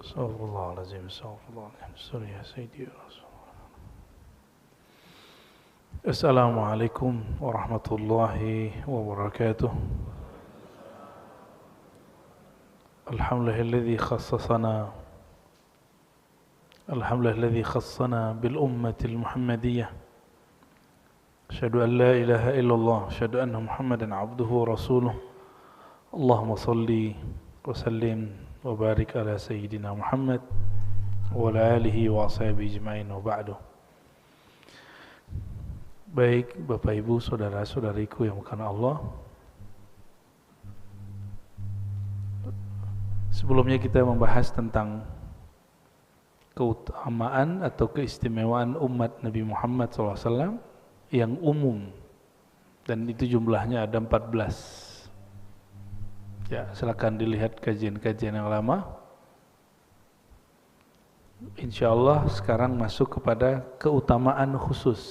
Astagfirullahaladzim, astagfirullahaladzim. Sorry ya Sayyidi Rasulullah. Assalamualaikum warahmatullahi wabarakatuh. Alhamdulillahilladzi khassana bil ummatil muhammadiyah. Asyhadu an la ilaha illallah, asyhadu anna Muhammadan abduhu wa rasuluh. Allahumma salli wa sallim wa barik ala sayyidina Muhammad wa ala alihi wa ashabihi ajma'in wa ba'du. Baik Bapak Ibu, saudara-saudariku yang bukan Allah, sebelumnya kita membahas tentang keutamaan atau keistimewaan umat Nabi Muhammad SAW yang umum, dan itu jumlahnya ada 14. Ya, silakan dilihat kajian-kajian yang lama. Insyaallah sekarang masuk kepada keutamaan khusus.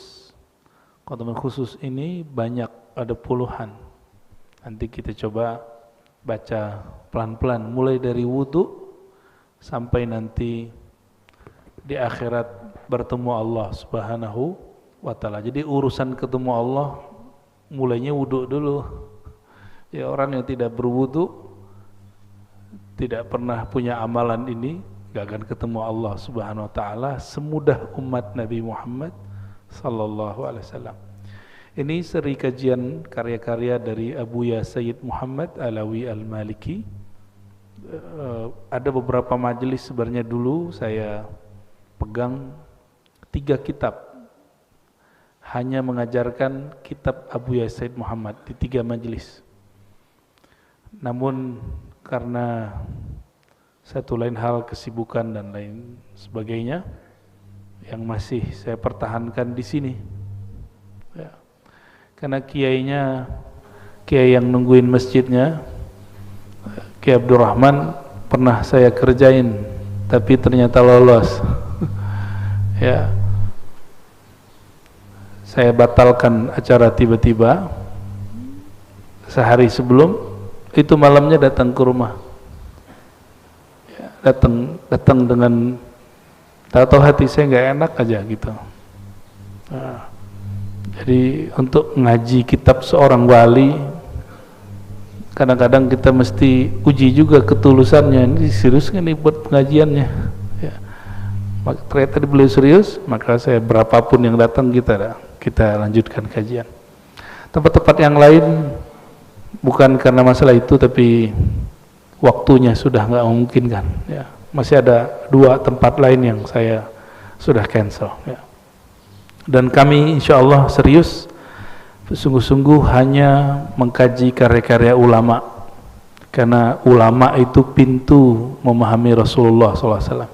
Keutamaan khusus ini banyak, ada puluhan. Nanti kita coba baca pelan-pelan mulai dari wudu sampai nanti di akhirat bertemu Allah Subhanahu wa ta'ala. Jadi urusan ketemu Allah mulainya wudu dulu. Ya, orang yang tidak berwudu, tidak pernah punya amalan ini, gak akan ketemu Allah Subhanahu wa ta'ala semudah umat Nabi Muhammad sallallahu alaihi wasallam. Ini seri kajian karya-karya dari Abuya Sayyid Muhammad Alawi Al-Maliki. Ada beberapa majelis sebenarnya dulu saya pegang 3 kitab, hanya mengajarkan kitab Abuya Sayyid Muhammad di 3 majelis. Namun karena satu lain hal, kesibukan dan lain sebagainya, yang masih saya pertahankan di sini. Ya. Karena kiainya, kiai yang nungguin masjidnya, Kiai Abdurrahman, pernah saya kerjain, tapi ternyata lolos. Ya, saya batalkan acara tiba-tiba. Sehari sebelum itu malamnya datang ke rumah. Ya, datang dengan tahu hati saya nggak enak aja gitu. Nah, jadi untuk ngaji kitab seorang wali, kadang-kadang kita mesti uji juga ketulusannya. Ini serius nggak nih buat pengajiannya? Ya. Ternyata beliau serius, maka saya berapapun yang datang kita lanjutkan kajian. Tempat-tempat yang lain bukan karena masalah itu, tapi waktunya sudah nggak memungkinkan. Ya. Masih ada 2 tempat lain yang saya sudah cancel. Ya. Dan kami insya Allah serius, sungguh-sungguh hanya mengkaji karya-karya ulama, karena ulama itu pintu memahami Rasulullah SAW.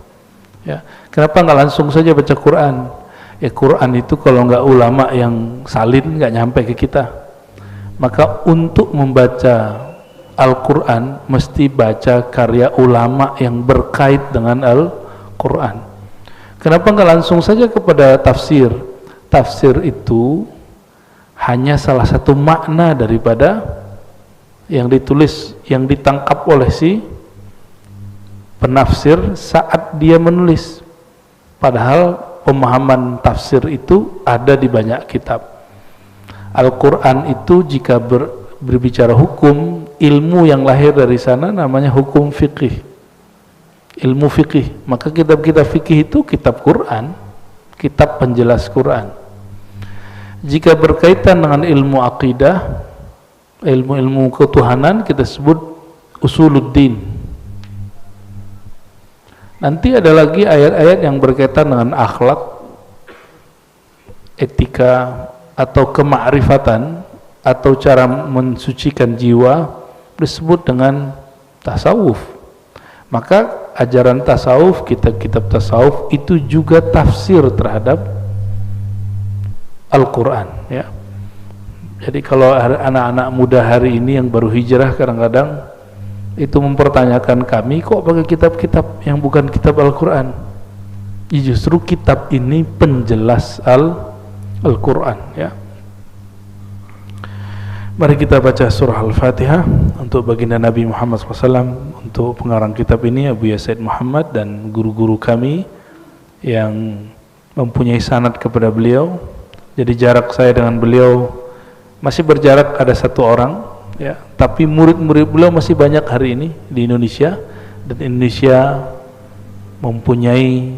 Ya. Kenapa nggak langsung saja baca Quran? Ya, Quran itu kalau nggak ulama yang salin nggak nyampe ke kita. Maka untuk membaca Al-Quran mesti baca karya ulama yang berkait dengan Al-Quran. Kenapa nggak langsung saja kepada tafsir? Tafsir itu hanya salah satu makna daripada yang ditulis, yang ditangkap oleh si penafsir saat dia menulis. Padahal pemahaman tafsir itu ada di banyak kitab. Al-Quran itu jika berbicara hukum, ilmu yang lahir dari sana namanya hukum fikih, ilmu fikih. Maka kitab-kitab fikih itu kitab Quran, kitab penjelas Quran. Jika berkaitan dengan ilmu akidah, ilmu-ilmu ketuhanan, kita sebut usuluddin. Nanti ada lagi ayat-ayat yang berkaitan dengan akhlak, etika, atau kemakrifatan, atau cara mensucikan jiwa, disebut dengan tasawuf. Maka ajaran tasawuf, kitab-kitab tasawuf itu juga tafsir terhadap Al-Quran. Ya. Jadi kalau anak-anak muda hari ini yang baru hijrah kadang-kadang itu mempertanyakan kami, kok pakai kitab-kitab yang bukan kitab Al-Quran? Ya, justru kitab ini penjelas Al-Quran. Ya. Mari kita baca surah Al-Fatihah untuk baginda Nabi Muhammad SAW, untuk pengarang kitab ini Abu Said Muhammad dan guru-guru kami yang mempunyai sanad kepada beliau. Jadi jarak saya dengan beliau masih berjarak ada 1 orang, ya, tapi murid-murid beliau masih banyak hari ini di Indonesia, dan Indonesia mempunyai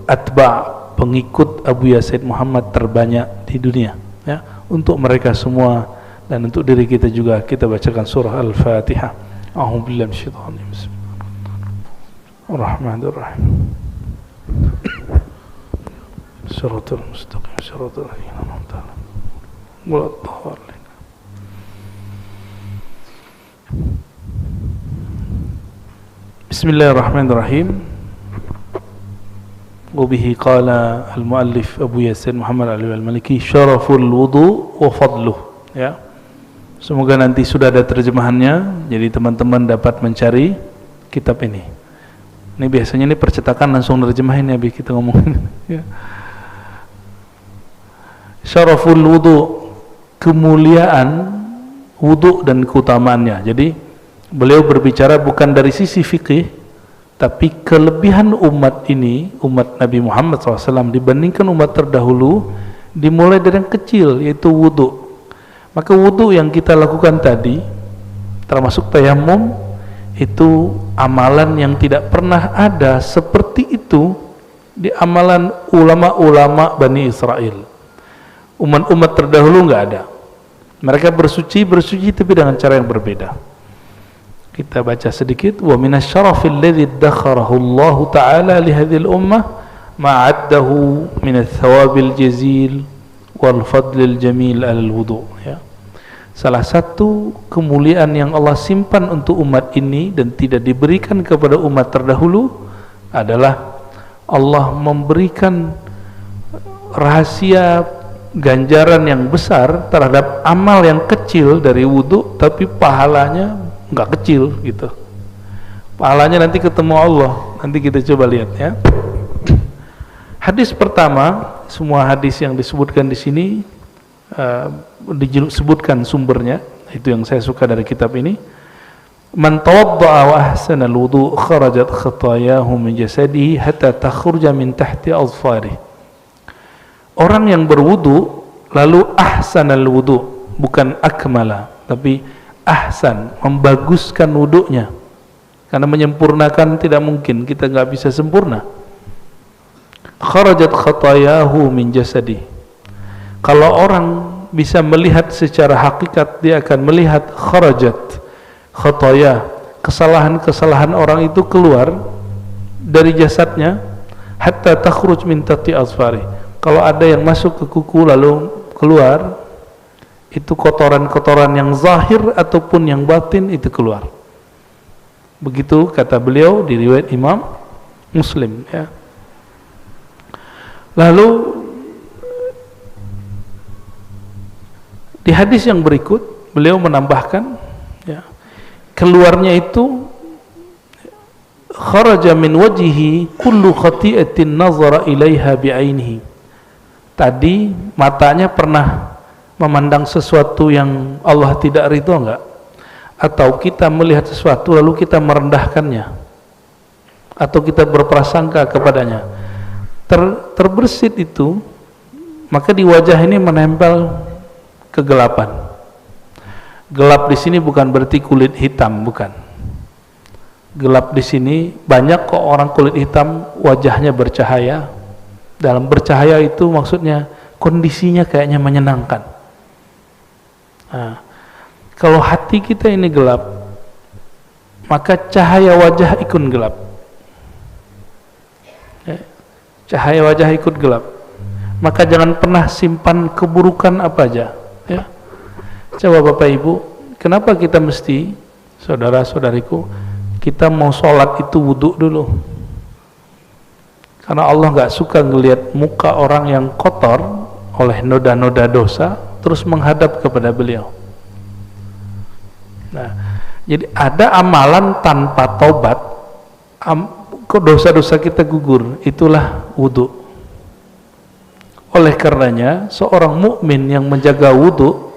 atba, pengikut Abu Said Muhammad terbanyak di dunia, ya. Untuk mereka semua dan untuk diri kita juga, kita bacakan surah Al-Fatihah. A'udzubillahi minasyaitonir rajim. Bismillahirrahmanirrahim. Shiratal mustaqim, shiratal ladzina an'amta 'alaihim ghairil maghdubi 'alaihim. Bismillahirrahmanirrahim. Wabihi qala al-muallif Abu Said Muhammad al-Maliki syaraful wudu wa fadluh, ya. Semoga nanti sudah ada terjemahannya, jadi teman-teman dapat mencari kitab ini. Ini biasanya ini percetakan langsung terjemahin ya, bi kita ngomongin. Ya. Syaraful wudu, kemuliaan wudu dan keutamaannya. Jadi beliau berbicara bukan dari sisi fikih, tapi kelebihan umat ini, umat Nabi Muhammad SAW dibandingkan umat terdahulu, dimulai dari yang kecil, yaitu wudu. Maka wudu yang kita lakukan tadi, termasuk tayamum, itu amalan yang tidak pernah ada seperti itu di amalan ulama-ulama Bani Israel. Umat-umat terdahulu nggak ada. Mereka bersuci tapi dengan cara yang berbeda. Kita baca sedikit. Wa minasyarafil ladzi dakharahu Allah Ta'ala li hadhil ummah ma'addahu min ats-thawabil jazil wal fadlil jamil alal wudu, ya. Salah satu kemuliaan yang Allah simpan untuk umat ini dan tidak diberikan kepada umat terdahulu adalah Allah memberikan rahasia ganjaran yang besar terhadap amal yang kecil dari wudu, tapi pahalanya nggak kecil gitu. Pahalanya nanti ketemu Allah. Nanti kita coba lihat, ya. Hadis pertama, semua hadis yang disebutkan di sini disebutkan sumbernya, itu yang saya suka dari kitab ini. Man tawadda'a wa ahsana al-wudu' kharajat khatayahu min jasadihi hatta takhruja min tahti azfari. Orang yang berwudu lalu ahsanal wudu, bukan akmala, tapi ahsan, membaguskan wudunya. Karena menyempurnakan tidak mungkin, kita nggak bisa sempurna. Kharajat khatayahu min jasadi. Kalau orang bisa melihat secara hakikat, dia akan melihat kharajat khataya, kesalahan-kesalahan orang itu keluar dari jasadnya, hatta takhruj min tati azfari. Kalau ada yang masuk ke kuku lalu keluar, itu kotoran-kotoran yang zahir ataupun yang batin itu keluar. Begitu kata beliau di riwayat Imam Muslim, ya. Lalu di hadis yang berikut beliau menambahkan, ya, keluarnya itu kharaja min wajhihi kullu khati'atin nazara ilaiha bi'ainihi. Tadi matanya pernah memandang sesuatu yang Allah tidak ridho enggak? Atau kita melihat sesuatu lalu kita merendahkannya, atau kita berprasangka kepadanya, terbersit itu, maka di wajah ini menempel kegelapan. Gelap di sini bukan berarti kulit hitam, bukan. Gelap di sini banyak kok orang kulit hitam wajahnya bercahaya. Dalam bercahaya itu maksudnya kondisinya kayaknya menyenangkan. Nah, kalau hati kita ini gelap, maka cahaya wajah ikut gelap. Ya, cahaya wajah ikut gelap. Maka jangan pernah simpan keburukan apa aja. Ya. Coba Bapak Ibu, kenapa kita mesti, saudara-saudariku, kita mau sholat itu wudhu dulu? Karena Allah nggak suka ngelihat muka orang yang kotor oleh noda-noda dosa terus menghadap kepada beliau. Nah, jadi ada amalan tanpa taubat, dosa-dosa kita gugur, itulah wudhu. Oleh karenanya seorang mukmin yang menjaga wudhu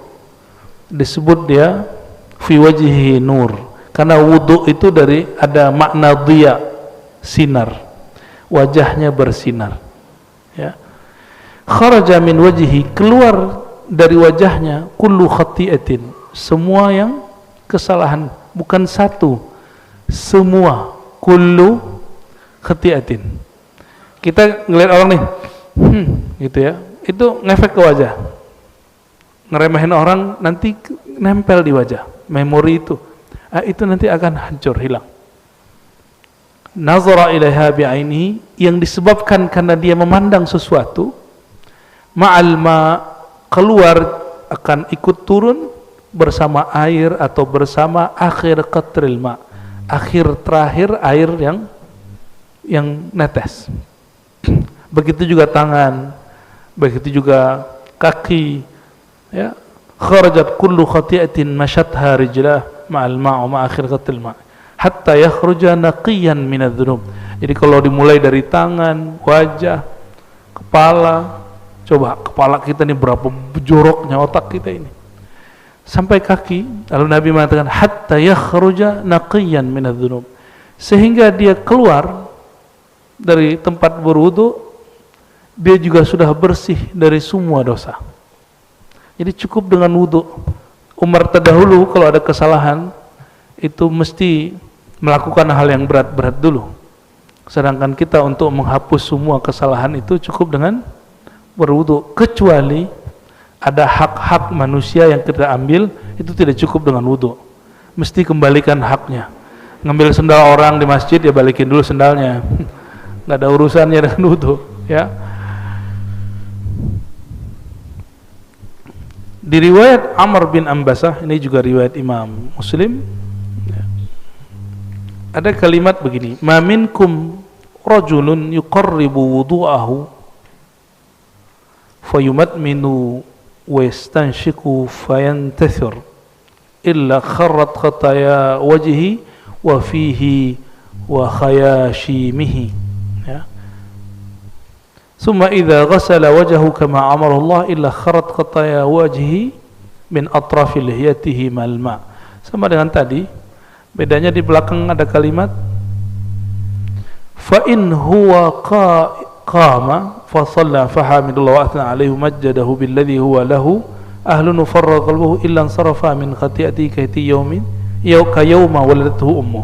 disebut dia fi wajhihi nur, karena wudu itu dari ada makna dhiya, sinar, wajahnya bersinar, ya. Kharaja min wajhihi, keluar dari wajahnya, kullu khati'atin, semua yang kesalahan, bukan satu, semua, kullu khati'atin. Kita ngelihat orang nih, gitu ya, itu ngefek ke wajah, ngeremehin orang, nanti nempel di wajah, memori itu nanti akan hancur, hilang. Nazara ilaiha bi'ainihi, yang disebabkan karena dia memandang sesuatu, ma'al ma, keluar akan ikut turun bersama air atau bersama akhir qatril ma, akhir terakhir air yang netes. Begitu juga tangan, begitu juga kaki, ya. Kharajat kullu khati'atin mashatha rijlah ma'al ma' wa akhir qatril ma hatta yakhruja naqiyan minadz-dzunub. Jadi kalau dimulai dari tangan, wajah, kepala, coba kepala kita ini berapa joroknya otak kita ini, sampai kaki, lalu Nabi mengatakan hatta yakhruja naqiyan minadz-dzunub, sehingga dia keluar dari tempat berwudu, dia juga sudah bersih dari semua dosa. Jadi cukup dengan wudu. Umar terdahulu kalau ada kesalahan itu mesti melakukan hal yang berat-berat dulu, sedangkan kita untuk menghapus semua kesalahan itu cukup dengan berwudu, kecuali ada hak-hak manusia yang kita ambil, itu tidak cukup dengan wudu, mesti kembalikan haknya. Ngambil sendal orang di masjid, ya balikin dulu sendalnya, nggak ada urusannya dengan wudu, ya. Di riwayat Amr bin Ambasah, ini juga riwayat Imam Muslim, ada kalimat begini, ma minkum rajulun yuqarribu wudu'ahu fayumadminu wa yastanshiku fayantathir illa kharrat khataya wajhi wa fihi wa khayashimihi, ya. Summa idza ghasala wajhahu kama amara Allah illa kharrat khataya wajhi min atrafi lihiyatihi mal ma. Sama dengan tadi, bedanya di belakang ada kalimat fa in huwa qama fa shalla fa hamidallahu wa athna alaihi majjadahu billadhi huwa lahu ahlun farra qalbuhu illa ansarafa min khati'ati kaiti yaumin ka yauma waladathu ummuh.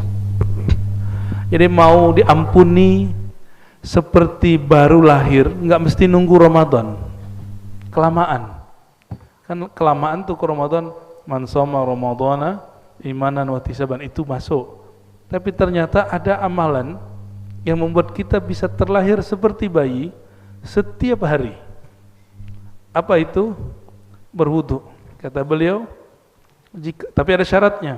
Jadi mau diampuni seperti baru lahir, enggak mesti nunggu Ramadan. Kelamaan. Kan kelamaan tuh ke Ramadan, man shoma ramadhana imanan wa ihtisaban, itu masuk. Tapi ternyata ada amalan yang membuat kita bisa terlahir seperti bayi setiap hari. Apa itu? Berwudu. Kata beliau, tapi ada syaratnya.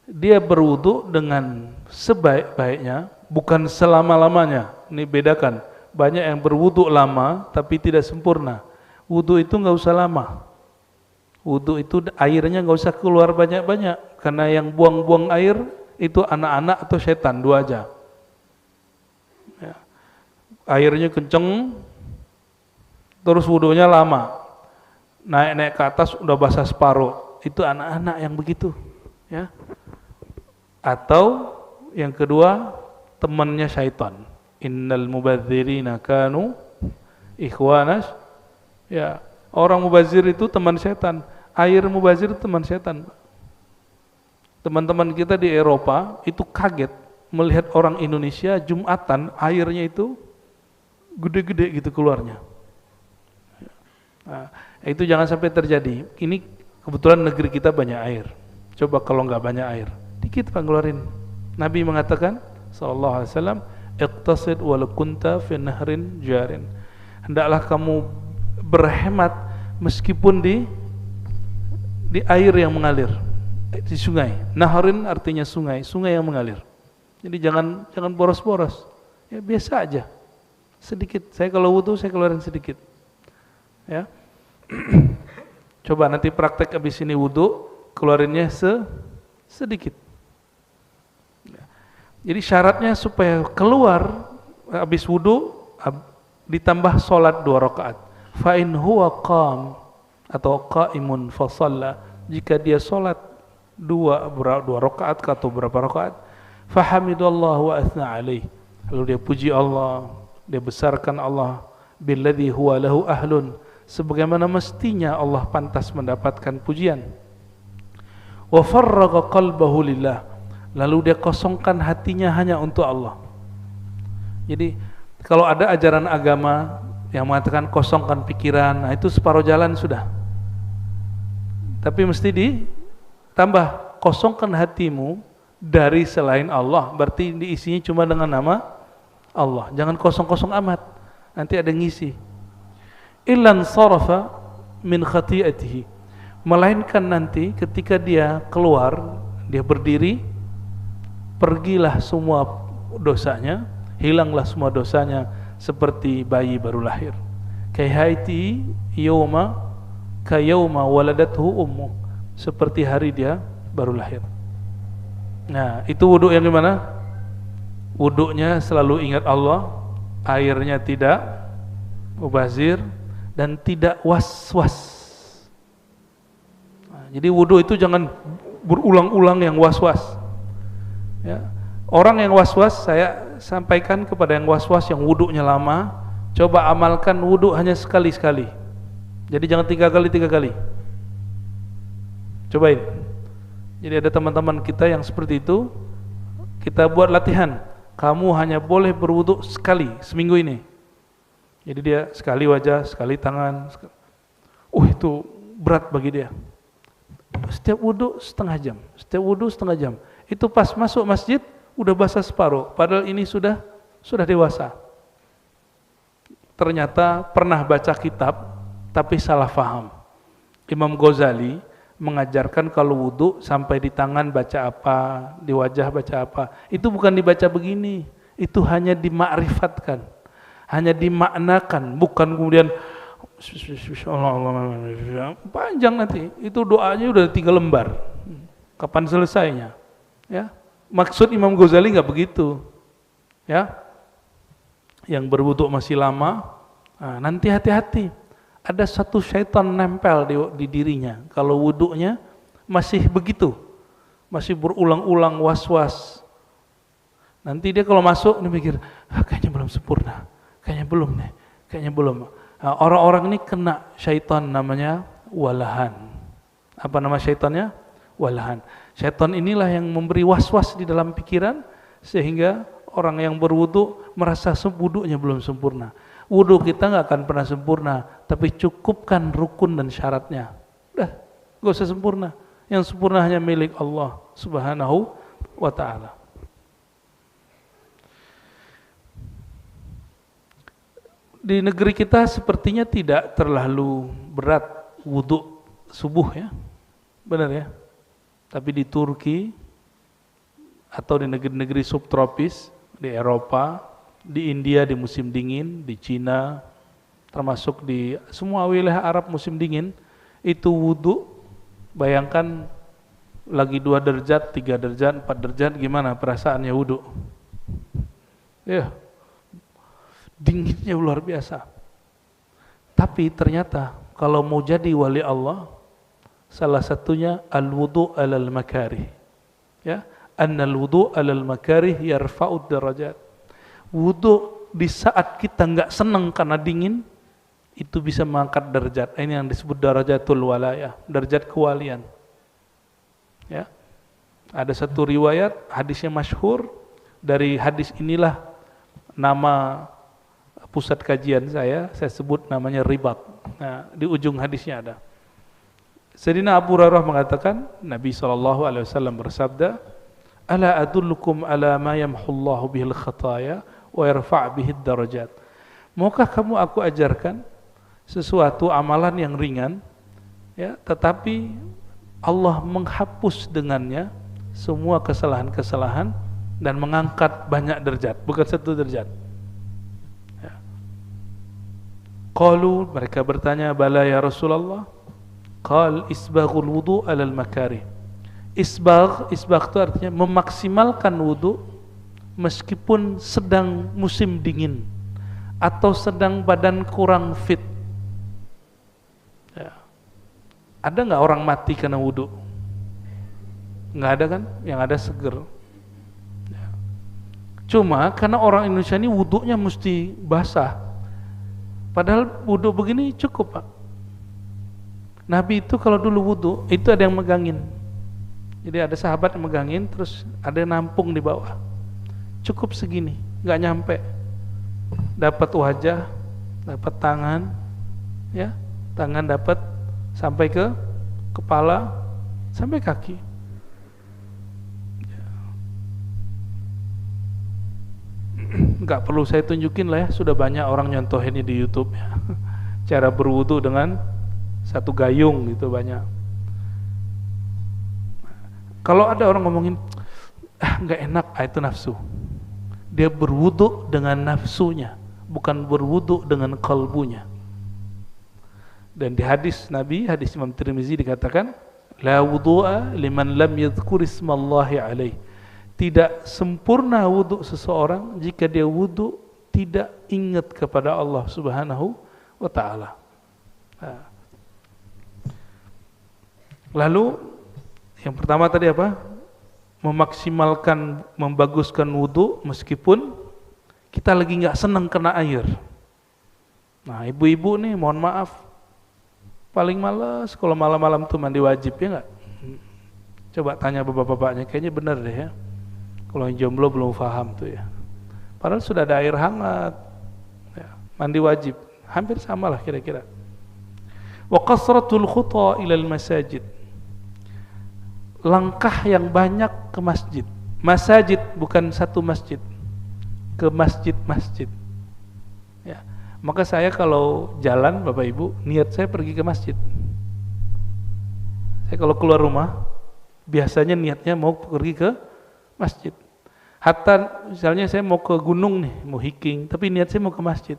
Dia berwudu dengan sebaik-baiknya, bukan selama-lamanya. Ini bedakan. Banyak yang berwudu lama tapi tidak sempurna. Wudu itu nggak usah lama. Wudu itu airnya nggak usah keluar banyak-banyak, karena yang buang-buang air itu anak-anak atau setan, dua aja. Ya. Airnya kenceng, terus wudunya lama, naik-naik ke atas udah basah separuh, itu anak-anak yang begitu, ya. Atau yang kedua, temannya syaitan. Innal mubadzirina kanu ikhwanas, ya. Orang mubazir itu teman setan. Air mubazir itu teman setan. Teman-teman kita di Eropa itu kaget melihat orang Indonesia Jumatan airnya itu gede-gede gitu keluarnya. Nah, itu jangan sampai terjadi. Ini kebetulan negeri kita banyak air. Coba kalau nggak banyak air, dikit Pak ngeluarin. Nabi mengatakan sallallahu alaihi wasallam, iqtasid wal kunta fi nahrin jarin. Hendaklah kamu berhemat meskipun di air yang mengalir, di sungai. Nahrin artinya sungai, sungai yang mengalir. Jadi jangan boros-boros. Ya biasa aja. Sedikit. Saya kalau wudu saya keluarin sedikit. Ya. Coba nanti praktek habis ini wudu, keluarinnya sedikit. Jadi syaratnya supaya keluar habis wudu ditambah sholat 2 rakaat. Fa in huwa qam atau qaimun fa shalla jika dia sholat dua rakaat atau berapa rakaat, fahamidallah wa athna alaih, lalu dia puji Allah, dia besarkan Allah, billadzi huwa lahu ahlun, sebagaimana mestinya Allah pantas mendapatkan pujian. Wa farraga qalbahu lillah, lalu dia kosongkan hatinya hanya untuk Allah. Jadi kalau ada ajaran agama yang mengatakan kosongkan pikiran, nah itu separuh jalan sudah. Tapi mesti ditambah, kosongkan hatimu dari selain Allah, berarti diisinya cuma dengan nama Allah. Jangan kosong-kosong amat, nanti ada ngisi. Illan sarafa min khati'atihi, melainkan nanti ketika dia keluar, dia berdiri, pergilah semua dosanya, hilanglah semua dosanya seperti bayi baru lahir. Kaihaiti yawma kayawma waladathu ummu, seperti hari dia baru lahir. Nah, itu wudhu yang gimana? Wudhunya selalu ingat Allah, airnya tidak mubazir dan tidak was-was. Nah, jadi wudhu itu jangan berulang-ulang yang was-was. Ya. Orang yang was-was, saya sampaikan kepada yang was-was yang wudhunya lama, coba amalkan wudhu hanya sekali-sekali. Jadi jangan 3 kali. Cobain. Jadi ada teman-teman kita yang seperti itu, kita buat latihan. Kamu hanya boleh berwudhu sekali seminggu ini. Jadi dia sekali wajah, sekali tangan. Itu berat bagi dia. Setiap wudhu setengah jam. Itu pas masuk masjid udah basah separuh. Padahal ini sudah dewasa. Ternyata pernah baca kitab tapi salah faham. Imam Ghazali mengajarkan kalau wudhu sampai di tangan baca apa, di wajah baca apa. Itu bukan dibaca begini, itu hanya dimakrifatkan, hanya dimaknakan, bukan kemudian panjang nanti. Itu doanya udah 3 lembar. Kapan selesainya? Ya, maksud Imam Ghazali nggak begitu. Ya, yang berwudhu masih lama, nah, nanti hati-hati. Ada satu syaitan nempel di dirinya. Kalau wudhunya masih begitu, masih berulang-ulang was-was. Nanti dia kalau masuk, dia mikir, kayaknya belum sempurna, kayaknya belum. Nah, orang-orang ini kena syaitan namanya walahan. Apa nama syaitannya? Walahan. Syaitan inilah yang memberi was-was di dalam pikiran, sehingga orang yang berwudhu merasa wudhunya belum sempurna. Wudhu kita nggak akan pernah sempurna, tapi cukupkan rukun dan syaratnya. Udah, nggak usah sempurna. Yang sempurna hanya milik Allah Subhanahu wa Ta'ala. Di negeri kita sepertinya tidak terlalu berat wudhu subuh, ya, benar ya. Tapi di Turki atau di negeri-negeri subtropis, di Eropa, di India di musim dingin, di Cina, termasuk di semua wilayah Arab musim dingin, itu wudhu, bayangkan lagi 2 derajat, 3 derajat, 4 derajat, gimana perasaannya wudhu? Ya, dinginnya luar biasa. Tapi ternyata kalau mau jadi wali Allah, salah satunya al-wudhu alal makarih. Ya, annal wudhu alal makarih yarfa'ud darajat. Wudhu di saat kita nggak senang karena dingin, itu bisa mengangkat derajat. Ini yang disebut darajatul walayah, derajat kewalian. Ya, ada satu riwayat hadisnya masyhur, dari hadis inilah nama pusat kajian saya sebut namanya Ribat. Nah, di ujung hadisnya ada. Sayyidina Abu Hurairah mengatakan, Nabi SAW bersabda, "Ala adullukum ala ma yamhullahu bihil khataya wa yarfa' bihid darajat." Maukah kamu aku ajarkan sesuatu amalan yang ringan, ya, tetapi Allah menghapus dengannya semua kesalahan-kesalahan dan mengangkat banyak derajat, bukan 1 derajat. Ya. Qalu, mereka bertanya, "Bala ya Rasulullah." Qal isbaghul wudu' alal makarih. Isbagh itu artinya memaksimalkan wudu meskipun sedang musim dingin atau sedang badan kurang fit. Ya. Ada nggak orang mati karena wudhu? Nggak ada kan? Yang ada seger. Cuma karena orang Indonesia ini wudhunya mesti basah. Padahal wudhu begini cukup, Pak. Nabi itu kalau dulu wudhu, itu ada yang megangin. Jadi ada sahabat yang megangin, terus ada yang nampung di bawah. Cukup segini, nggak nyampe. Dapat wajah, dapat tangan, ya, tangan dapat sampai ke kepala, sampai kaki. Nggak perlu saya tunjukin lah ya, sudah banyak orang nyontohinnya di YouTube ya. Cara berwudu dengan satu gayung gitu banyak. Kalau ada orang ngomongin nggak enak, itu nafsu. Dia berwudu dengan nafsunya, bukan berwudu dengan kalbunya. Dan di hadis Nabi, hadis Imam Tirmizi dikatakan, la wudu'a liman lam yadhkur ismallahi alaih. Tidak sempurna wudhu seseorang jika dia wudhu tidak ingat kepada Allah Subhanahu wa ta'ala. Lalu yang pertama tadi apa? Memaksimalkan, membaguskan wudhu meskipun kita lagi nggak senang kena air. Nah, ibu-ibu nih mohon maaf, paling malas kalau malam-malam tuh mandi wajib, ya nggak? Coba tanya bapak-bapaknya, kayaknya benar deh ya. Kalau yang jomblo belum paham tuh ya. Padahal sudah ada air hangat, ya, mandi wajib, hampir sama lah kira-kira. Wa qasratul khuta ilal masajid. Langkah yang banyak ke masjid. Masajid bukan satu masjid, ke masjid-masjid. Ya. Maka saya kalau jalan, Bapak Ibu, niat saya pergi ke masjid. Saya kalau keluar rumah, biasanya niatnya mau pergi ke masjid. Hatta misalnya saya mau ke gunung nih, mau hiking, tapi niat saya mau ke masjid.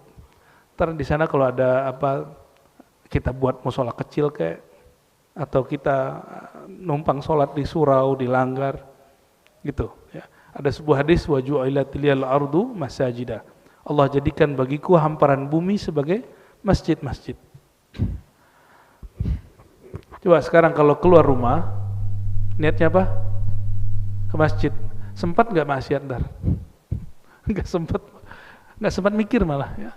Ntar di sana kalau ada apa, kita buat musola kecil kayak, atau kita numpang sholat di surau, di langgar, gitu. Ya. Ada sebuah hadis, wa ju'ilat liyal ardu masajida. Allah jadikan bagiku hamparan bumi sebagai masjid-masjid. Coba sekarang kalau keluar rumah, niatnya apa? Ke masjid. Sempat nggak maksiat ntar? Nggak sempat mikir malah ya.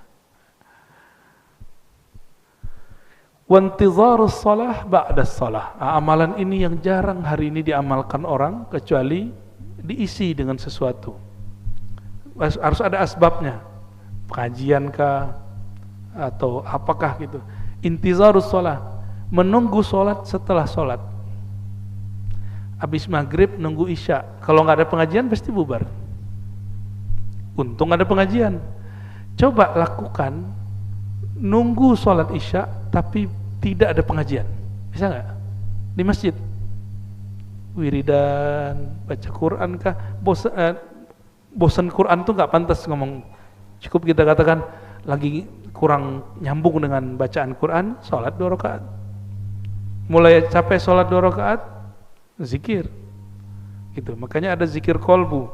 Wantizarus shalah ba'da shalah. Amalan ini yang jarang hari ini diamalkan orang kecuali diisi dengan sesuatu. Harus ada asbabnya. Pengajian kah atau apakah gitu. Intizarus shalah, menunggu sholat setelah sholat. Habis maghrib nunggu isya. Kalau nggak ada pengajian pasti bubar. Untung ada pengajian. Coba lakukan nunggu sholat isya tapi tidak ada pengajian. Bisa nggak? Di masjid. Wiridan, baca Quran kah? Bosan Quran tuh nggak pantas ngomong. Cukup kita katakan lagi kurang nyambung dengan bacaan Quran, sholat 2 rakaat. Mulai capek sholat 2 rakaat, zikir gitu. Makanya ada zikir kolbu,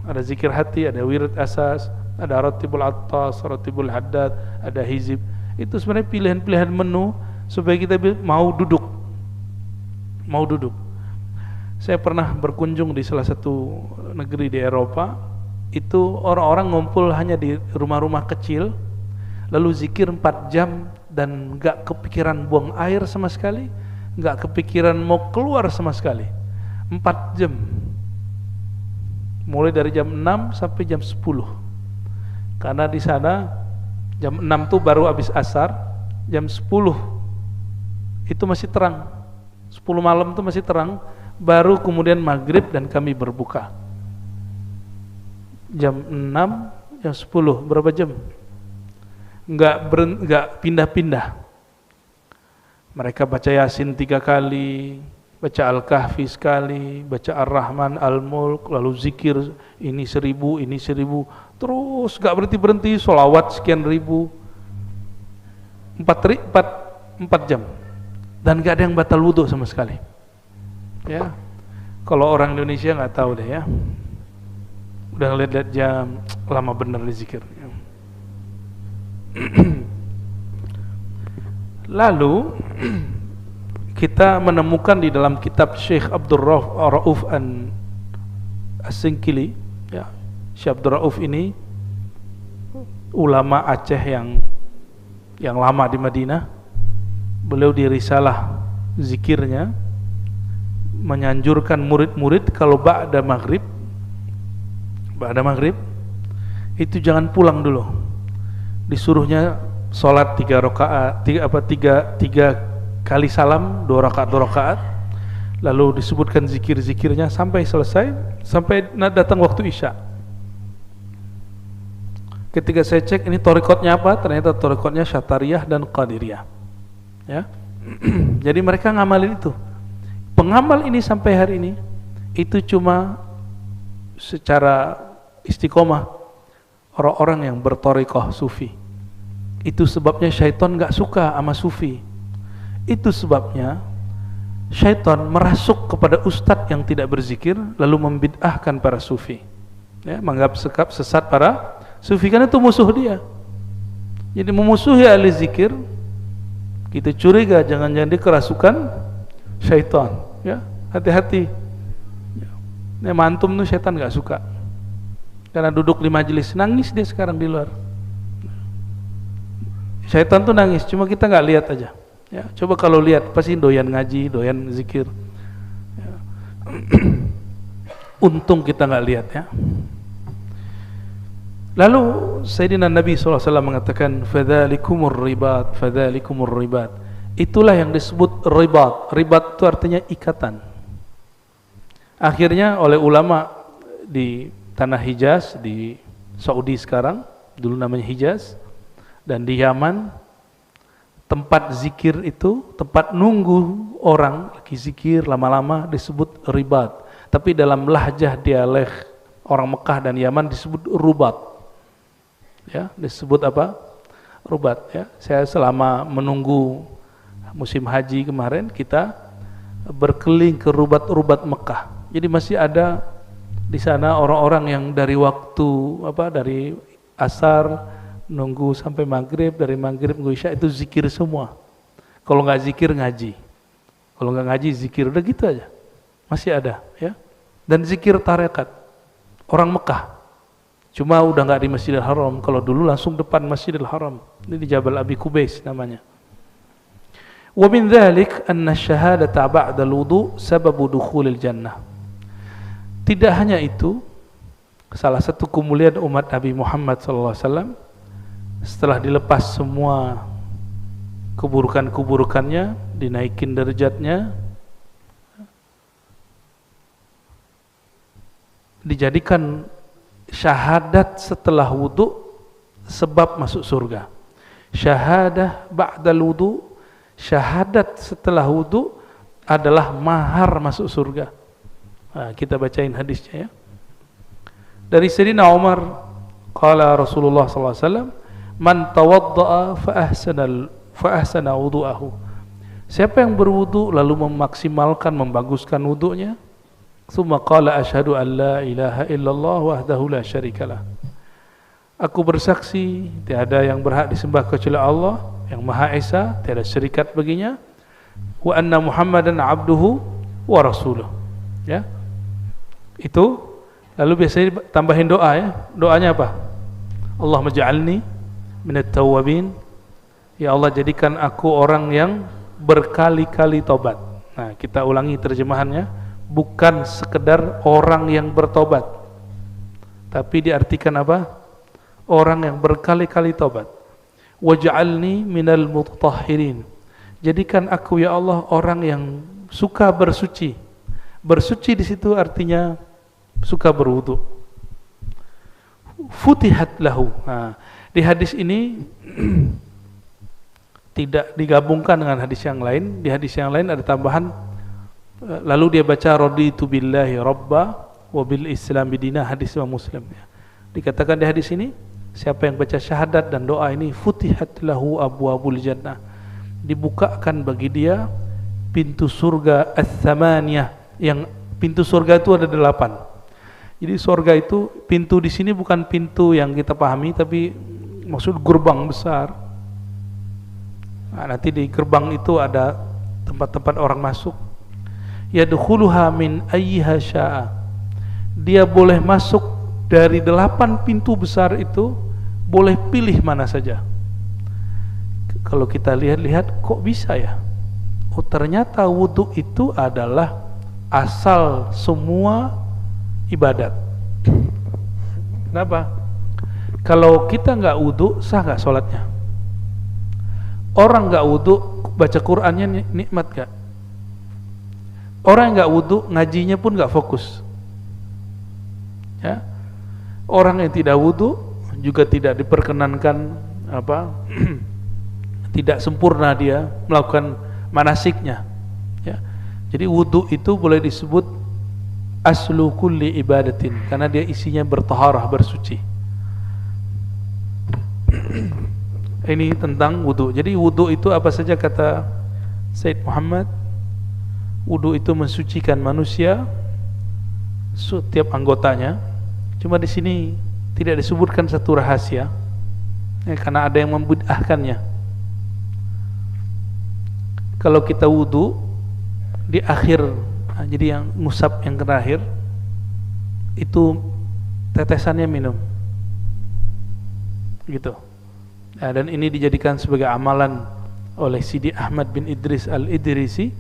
ada zikir hati, ada wirid asas, ada ratibul attas, ratibul haddad, ada hizib. Itu sebenarnya pilihan-pilihan menu supaya kita mau duduk. Saya pernah berkunjung di salah satu negeri di Eropa. Itu orang-orang ngumpul hanya di rumah-rumah kecil, lalu zikir 4 jam dan gak kepikiran buang air sama sekali, nggak kepikiran mau keluar sama sekali. 4 jam, mulai dari jam 6 sampai jam 10. Karena di sana jam 6 tuh baru habis asar, jam 10 itu masih terang, 10 malam tuh masih terang, baru kemudian maghrib dan kami berbuka. Jam 6, jam 10, berapa jam? Nggak pindah-pindah. Mereka baca Yasin 3 kali, baca Al-Kahfi sekali, baca Ar-Rahman, Al-Mulk, lalu zikir ini 1000, ini 1000, terus gak berhenti-berhenti, sholawat sekian ribu, 4 jam, dan gak ada yang batal wudhu sama sekali. Ya, kalau orang Indonesia nggak tahu deh ya, udah ngeliat-liat jam, lama bener di zikir. Lalu kita menemukan di dalam kitab Syekh Abdul Rauf As-Singkili, ya, Syekh Abdul Rauf ini ulama Aceh yang lama di Madinah. Beliau di risalah zikirnya menyanjurkan murid-murid kalau ba'da maghrib itu jangan pulang dulu, disuruhnya sholat 3 kali salam, 2 rakaat, lalu disebutkan zikir-zikirnya sampai selesai, sampai datang waktu isya. Ketika saya cek ini torikotnya apa, ternyata torikotnya Syatariyah dan Qadiriyah, ya. Jadi mereka ngamalin itu. Pengamal ini sampai hari ini itu cuma secara istiqomah orang-orang yang bertorikoh sufi. Itu sebabnya syaitan gak suka sama sufi. Itu sebabnya syaitan merasuk kepada ustadz yang tidak berzikir lalu membid'ahkan para sufi, ya, menganggap sesat para sufi, karena itu musuh dia. Jadi memusuhi ahli zikir, kita curiga jangan-jangan dia kerasukan syaitan, ya, hati-hati. Ini mantum tuh syaitan gak suka, karena duduk di majelis nangis dia sekarang di luar. Syaitan tuh nangis, cuma kita nggak lihat aja. Ya, coba kalau lihat pasti doyan ngaji, doyan zikir. Ya. Untung kita nggak lihat, ya. Lalu Sayyidina Nabi SAW mengatakan, "Fadzalikumur ribat, fadzalikumur ribat." Itulah yang disebut ribat. Ribat itu artinya ikatan. Akhirnya oleh ulama di tanah Hijaz, di Saudi sekarang, dulu namanya Hijaz, dan di Yaman, tempat zikir itu, tempat nunggu orang lagi zikir lama-lama disebut ribat. Tapi dalam lahjah dialek orang Mekah dan Yaman disebut rubat. Ya, disebut apa? Rubat, ya. Saya selama menunggu musim haji kemarin, kita berkeliling ke rubat-rubat Mekah. Jadi masih ada di sana orang-orang yang dari dari asar nunggu sampai maghrib, dari maghrib nunggu isya, itu zikir semua. Kalau nggak zikir ngaji, kalau nggak ngaji zikir, udah gitu aja. Masih ada, ya. Dan zikir tarekat orang Mekah, cuma udah nggak di Masjidil Haram. Kalau dulu langsung depan Masjidil Haram, ini di Jabal Abi Kubais namanya. Wa min dzalik anna syahadata ba'da al-wudu sababu dukhulil jannah. Tidak hanya itu, salah satu kemuliaan umat Nabi Muhammad SAW, setelah dilepas semua keburukan-keburukannya, dinaikin derajatnya, dijadikan syahadat setelah wudu sebab masuk surga. Syahadah ba'dal wudu, syahadat setelah wudu adalah mahar masuk surga. Nah, kita bacain hadisnya, ya. Dari Sayyidina Umar, qala Rasulullah SAW, "Man tawadda'a fa ahsana wudu'ahu." Siapa yang berwudu lalu memaksimalkan, membaguskan wudunya, tsumma qala asyhadu an la ilaha illallah wahdahu la syarikalah. Aku bersaksi tiada yang berhak disembah kecuali Allah yang Maha Esa, tiada syarikat baginya, wa anna Muhammadan abduhu wa rasuluh. Ya. Itu lalu biasanya tambahin doa, ya. Doanya apa? Allahumma ja'alni minat tawwabin. Ya Allah, jadikan aku orang yang berkali-kali tobat. Nah, kita ulangi terjemahannya, bukan sekedar orang yang bertobat, tapi diartikan apa? Orang yang berkali-kali tobat. Waj'alni minal mutatahhirin. Jadikan aku, ya Allah, orang yang suka bersuci. Bersuci di situ artinya suka berwudu. Futihat lahu. Nah, di hadis ini tidak digabungkan dengan hadis yang lain. Di hadis yang lain ada tambahan, lalu dia baca raditu billahi rabba wa bil islam bidina, hadis Imam Muslim, ya. Dikatakan di hadis ini, siapa yang baca syahadat dan doa ini, futihat lahu abwabul jannah, dibukakan bagi dia pintu surga ats-tsamaniyah, yang pintu surga itu ada 8. Jadi surga itu, pintu di sini bukan pintu yang kita pahami, tapi maksud gerbang besar. Nah, nanti di gerbang itu ada tempat-tempat orang masuk. Yadkhuluha min ayyiha syaa. Dia boleh masuk dari 8 pintu besar itu, boleh pilih mana saja. Kalau kita lihat-lihat, kok bisa ya? Oh, ternyata wudu itu adalah asal semua ibadat. Kenapa? Kalau kita nggak wudu, sah nggak sholatnya? Orang nggak wudu baca Qur'annya nikmat gak? Orang nggak wudu ngajinya pun nggak fokus. Ya, orang yang tidak wudu juga tidak diperkenankan tidak sempurna dia melakukan manasiknya. Ya, jadi wudu itu boleh disebut aslu kulli ibadatin karena dia isinya bertaharah, bersuci. Ini tentang wudu. Jadi wudu itu apa saja kata Said Muhammad? Wudu itu mensucikan manusia setiap anggotanya. Cuma di sini tidak disebutkan satu rahasia, ya, karena ada yang membid'ahkannya. Kalau kita wudu di akhir, jadi yang ngusap yang terakhir itu tetesannya minum, gitu. Nah, dan ini dijadikan sebagai amalan oleh Sidi Ahmad bin Idris al-Idrisi,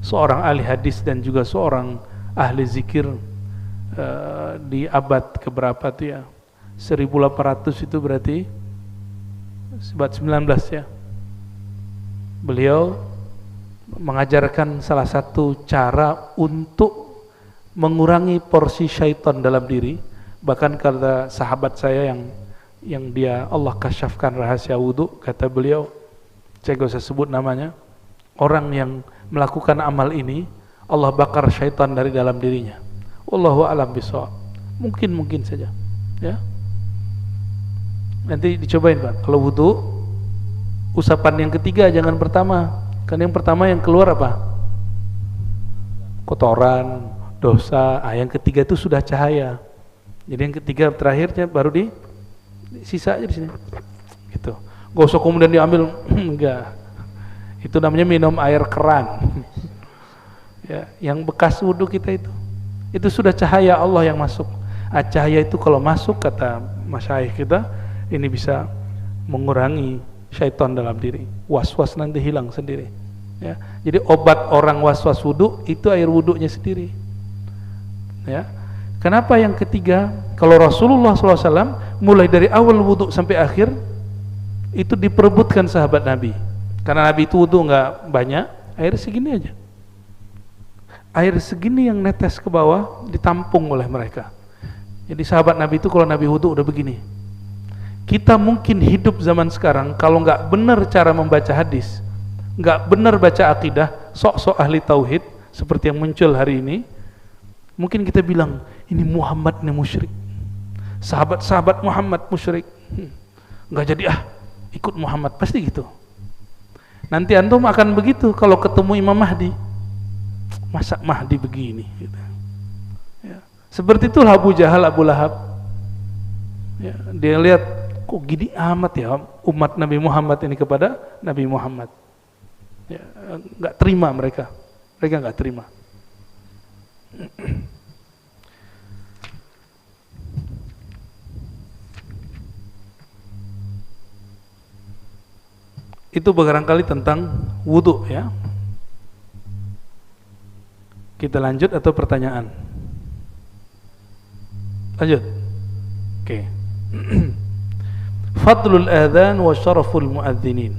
seorang ahli hadis dan juga seorang ahli zikir di abad keberapa itu ya, 1800 itu berarti abad 19 ya. Beliau mengajarkan salah satu cara untuk mengurangi porsi syaitan dalam diri. Bahkan kata sahabat saya yang dia Allah kasyafkan rahasia wudu, kata beliau, saya gak usah sebut namanya, orang yang melakukan amal ini Allah bakar syaitan dari dalam dirinya. Wallahu a'lam bishawab. Mungkin saja, ya. Nanti dicobain Pak. Kalau wudu, usapan yang ketiga jangan pertama. Kan yang pertama yang keluar apa? Kotoran, dosa. Yang ketiga itu sudah cahaya. Jadi yang ketiga terakhirnya baru di sisa aja di sini. Gitu. Gak usah kemudian diambil, enggak. Itu namanya minum air keran. Ya, yang bekas wudu kita itu sudah cahaya Allah yang masuk. Cahaya itu kalau masuk, kata masyayikh kita, ini bisa mengurangi syaitan dalam diri. Was-was nanti hilang sendiri. Ya, jadi obat orang was-was wudu itu air wudunya sendiri. Ya, kenapa yang ketiga? Kalau Rasulullah SAW mulai dari awal wudu sampai akhir itu diperebutkan sahabat Nabi. Karena Nabi itu wudu nggak banyak, air segini aja. Air segini yang netes ke bawah ditampung oleh mereka. Jadi sahabat Nabi itu kalau Nabi wudu udah begini. Kita mungkin hidup zaman sekarang kalau nggak benar cara membaca hadis, nggak benar baca akidah, sok-sok ahli tauhid seperti yang muncul hari ini, mungkin kita bilang ini Muhammad nih musyrik, sahabat-sahabat Muhammad musyrik, nggak jadi ikut Muhammad, pasti gitu. Nanti antum akan begitu kalau ketemu Imam Mahdi. Masa Mahdi begini gitu. Ya. Seperti itulah Abu Jahal, Abu Lahab ya, dia lihat kok gini amat ya umat Nabi Muhammad ini kepada Nabi Muhammad ya, gak terima mereka gak terima. Itu barangkali tentang wudu ya. Kita lanjut atau pertanyaan? Lanjut. Oke. Fadlul adzan wa syaraful muadzinin.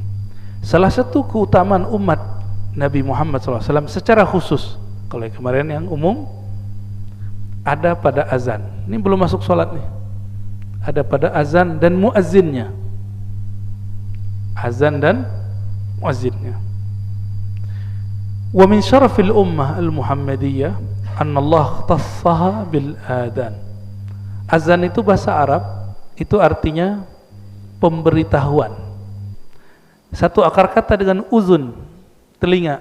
Salah satu keutamaan umat Nabi Muhammad SAW secara khusus, kalau yang kemarin yang umum ada pada azan. Ini belum masuk sholat nih. Ada pada azan dan muazzinnya. Azan dan muazzinnya. Wa min syarafil ummah al-Muhammadiyah anna Allah ikhtassaha bil adhan. Azan itu bahasa Arab, itu artinya pemberitahuan. Satu akar kata dengan uzun, telinga.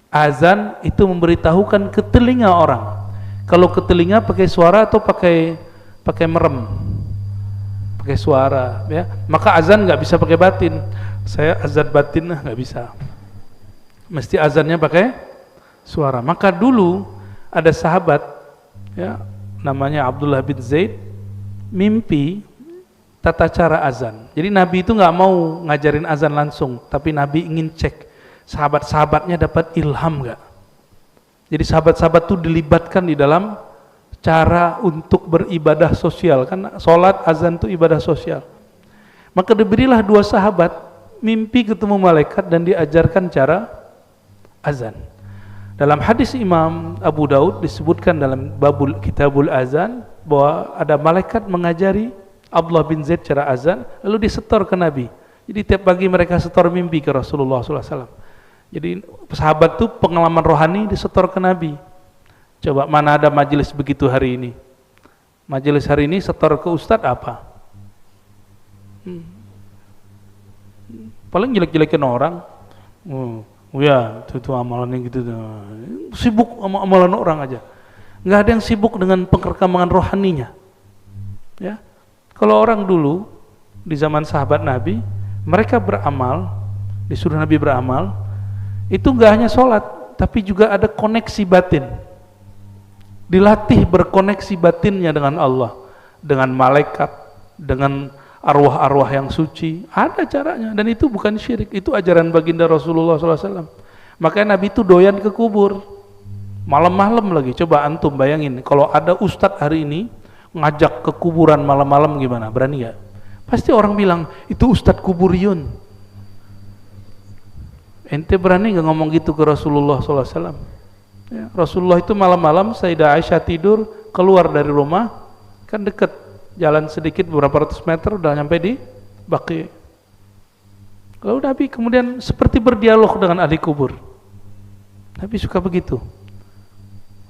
Azan itu memberitahukan ke telinga orang. Kalau ke telinga pakai suara atau pakai merem? Pakai suara ya. Maka azan nggak bisa pakai batin. Saya azan batin nggak bisa. Mesti azannya pakai suara. Maka dulu ada sahabat ya, namanya Abdullah bin Zaid, mimpi tata cara azan. Jadi Nabi itu nggak mau ngajarin azan langsung, tapi Nabi ingin cek sahabat-sahabatnya dapat ilham nggak. Jadi sahabat-sahabat itu dilibatkan di dalam cara untuk beribadah sosial, kan sholat azan itu ibadah sosial. Maka diberilah dua sahabat mimpi ketemu malaikat dan diajarkan cara azan. Dalam hadis Imam Abu Daud disebutkan dalam babul kitabul azan bahwa ada malaikat mengajari Abdullah bin Zaid cara azan, lalu disetor ke Nabi. Jadi tiap pagi mereka setor mimpi ke Rasulullah SAW. Jadi sahabat itu pengalaman rohani disetor ke Nabi. Coba mana ada majelis begitu hari ini? Majelis hari ini setor ke ustadz apa? Paling jelek-jelekin orang. Oh ya, itu amalannya gitu. Sibuk sama amalan orang aja. Nggak ada yang sibuk dengan perkembangan rohaninya. Ya, kalau orang dulu di zaman sahabat Nabi, mereka beramal, disuruh Nabi beramal. Itu nggak hanya sholat, tapi juga ada koneksi batin. Dilatih berkoneksi batinnya dengan Allah, dengan malaikat, dengan arwah-arwah yang suci. Ada caranya, dan itu bukan syirik. Itu ajaran baginda Rasulullah SAW. Makanya Nabi itu doyan ke kubur, malam-malam lagi. Coba antum bayangin, kalau ada ustadz hari ini ngajak ke kuburan malam-malam gimana? Berani gak? Pasti orang bilang itu ustadz kuburiyun. Ente berani nggak ngomong gitu ke Rasulullah SAW? Ya, Rasulullah itu malam-malam Sayyidah Aisyah tidur, keluar dari rumah, kan deket, jalan sedikit beberapa ratus meter udah nyampe di Baqi. Lalu Nabi kemudian seperti berdialog dengan ahli kubur. Nabi suka begitu.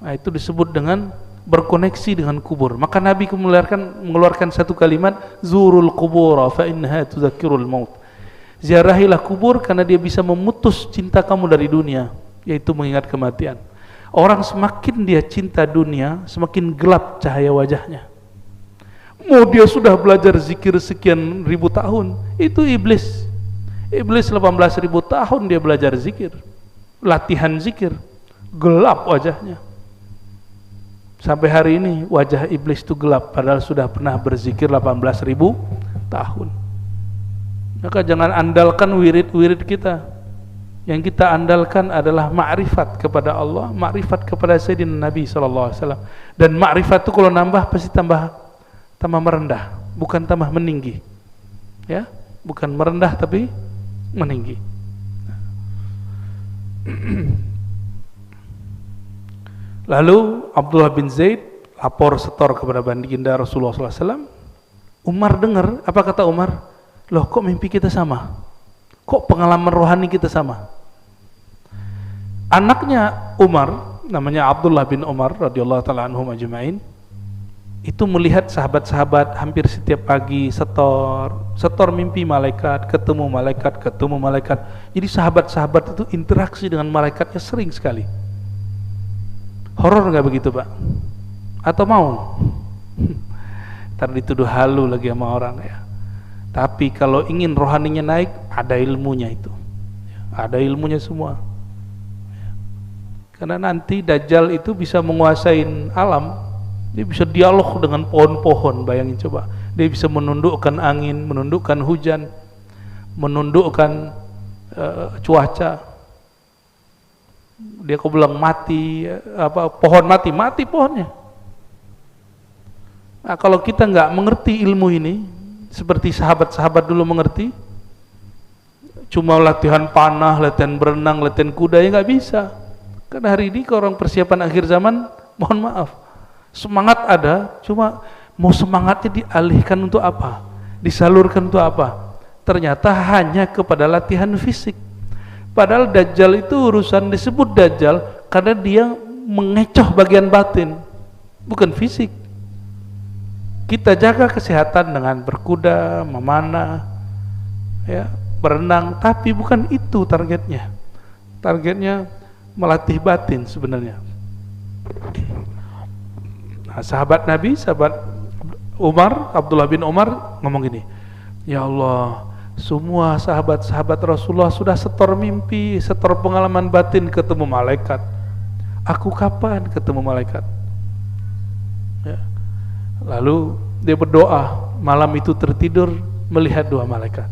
Nah, itu disebut dengan berkoneksi dengan kubur. Maka Nabi mengeluarkan satu kalimat, zurul qubura fa innaha tudzakkirul maut. Ziarahilah kubur karena dia bisa memutus cinta kamu dari dunia, yaitu mengingat kematian. Orang semakin dia cinta dunia, semakin gelap cahaya wajahnya. Mau dia sudah belajar zikir sekian ribu tahun, itu iblis. Iblis 18.000 tahun dia belajar zikir, latihan zikir, gelap wajahnya. Sampai hari ini wajah iblis itu gelap, padahal sudah pernah berzikir 18.000 tahun. Maka jangan andalkan wirid-wirid kita. Yang kita andalkan adalah ma'rifat kepada Allah, ma'rifat kepada Sayyidina Nabi SAW. Dan ma'rifat itu kalau nambah pasti tambah merendah, bukan tambah meninggi. Ya, bukan merendah tapi meninggi. Lalu Abdullah bin Zaid lapor setor kepada baginda Rasulullah SAW. Umar dengar, apa kata Umar? Loh, kok mimpi kita sama? Kok pengalaman rohani kita sama? Anaknya Umar, namanya Abdullah bin Umar radhiyallahu taala anhum ajma'in, itu melihat sahabat-sahabat hampir setiap pagi setor mimpi malaikat, ketemu malaikat. Jadi sahabat-sahabat itu interaksi dengan malaikatnya sering sekali. Horor nggak begitu, Pak? Atau mau? Ntar dituduh halu lagi sama orang ya. Tapi kalau ingin rohaninya naik, ada ilmunya itu. Ada ilmunya semua. Karena nanti Dajjal itu bisa menguasai alam. Dia bisa dialog dengan pohon-pohon, bayangin coba. Dia bisa menundukkan angin, menundukkan hujan, menundukkan cuaca. Dia kau bilang mati, pohon mati pohonnya. Nah, kalau kita nggak mengerti ilmu ini, seperti sahabat-sahabat dulu mengerti, cuma latihan panah, latihan berenang, latihan kuda, ya nggak bisa. Karena hari ini kalau orang persiapan akhir zaman, mohon maaf, semangat ada, cuma mau semangatnya dialihkan untuk apa? Disalurkan untuk apa? Ternyata hanya kepada latihan fisik. Padahal Dajjal itu urusan disebut Dajjal karena dia mengecoh bagian batin, bukan fisik. Kita jaga kesehatan dengan berkuda, memanah, ya, berenang, tapi bukan itu targetnya. Targetnya melatih batin sebenarnya. Nah, sahabat Nabi, sahabat Umar, Abdullah bin Umar ngomong gini, ya Allah, Semua sahabat-sahabat Rasulullah sudah setor mimpi, setor pengalaman batin ketemu malaikat. Aku kapan ketemu malaikat? Ya. Lalu dia berdoa, malam itu tertidur melihat dua malaikat.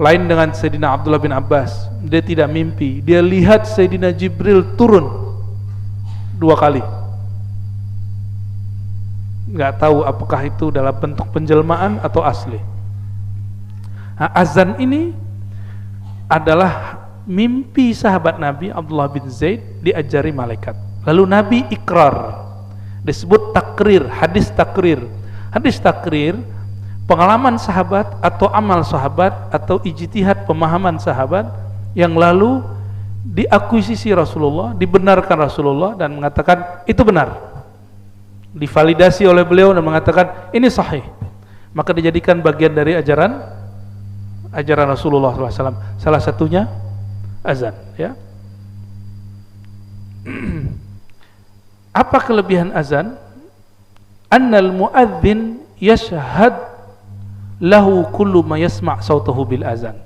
Lain dengan Sayyidina Abdullah bin Abbas, dia tidak mimpi, dia lihat Sayyidina Jibril turun 2 kali. Nggak tahu apakah itu dalam bentuk penjelmaan atau asli. Nah, azan ini adalah mimpi sahabat Nabi Abdullah bin Zaid diajari malaikat. Lalu Nabi ikrar, disebut takrir, hadis takrir. Hadis takrir, pengalaman sahabat atau amal sahabat atau ijtihad pemahaman sahabat yang lalu diakuisisi Rasulullah, dibenarkan Rasulullah dan mengatakan itu benar. Divalidasi oleh beliau dan mengatakan ini sahih. Maka dijadikan bagian dari ajaran Rasulullah SAW. Salah satunya azan, ya. Apa kelebihan azan? Annal muadzin yashhad lahu kullu ma yasma' sautahu bil azan.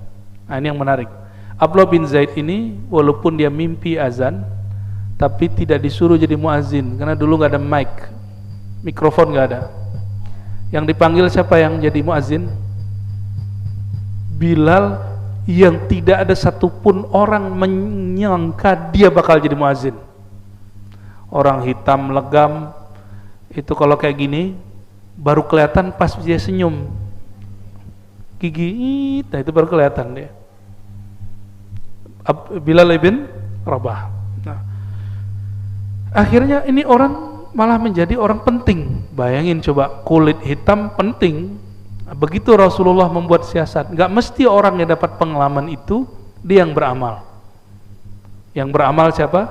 Nah, ini yang menarik. Abdullah bin Zaid ini walaupun dia mimpi azan, tapi tidak disuruh jadi muadzin karena dulu nggak ada mikrofon nggak ada. Yang dipanggil siapa yang jadi muadzin? Bilal, yang tidak ada satupun orang menyangka dia bakal jadi muadzin. Orang hitam legam itu kalau kayak gini baru kelihatan pas dia senyum, gigi nah itu baru kelihatan dia. Bilal ibn Rabah. Nah, akhirnya ini orang malah menjadi orang penting. Bayangin coba, kulit hitam penting. Begitu Rasulullah membuat siasat, nggak mesti orang yang dapat pengalaman itu dia yang beramal. Yang beramal siapa?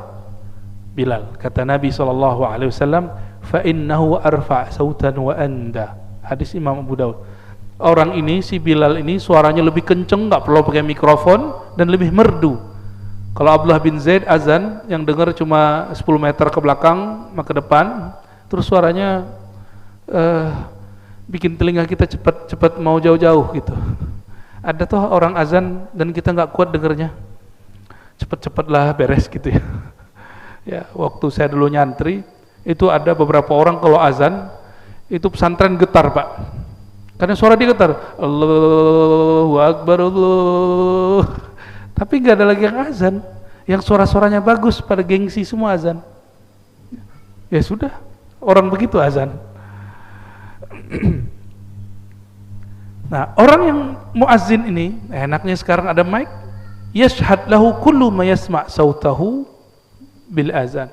Bilal. Kata Nabi SAW, fa innahu arfa' sautan wa anda. Hadis Imam Abu Daud. Orang ini, si Bilal ini suaranya lebih kenceng, nggak perlu pakai mikrofon dan lebih merdu. Kalau Abdullah bin Zaid azan yang dengar cuma 10 meter ke belakang, ke depan, terus suaranya bikin telinga kita cepat mau jauh-jauh gitu. Ada tuh orang azan dan kita nggak kuat dengernya, cepet-cepetlah beres gitu ya. Ya, waktu saya dulu nyantri itu ada beberapa orang kalau azan itu pesantren getar Pak, karena suara dia getar, Allahu Akbar Allah. Tapi nggak ada lagi yang azan, yang suara-suaranya bagus pada gengsi semua azan. Ya sudah, orang begitu azan. Nah, orang yang muazzin ini enaknya sekarang ada mic, yashhad lahu kullu ma yasma' sautahu bil azan.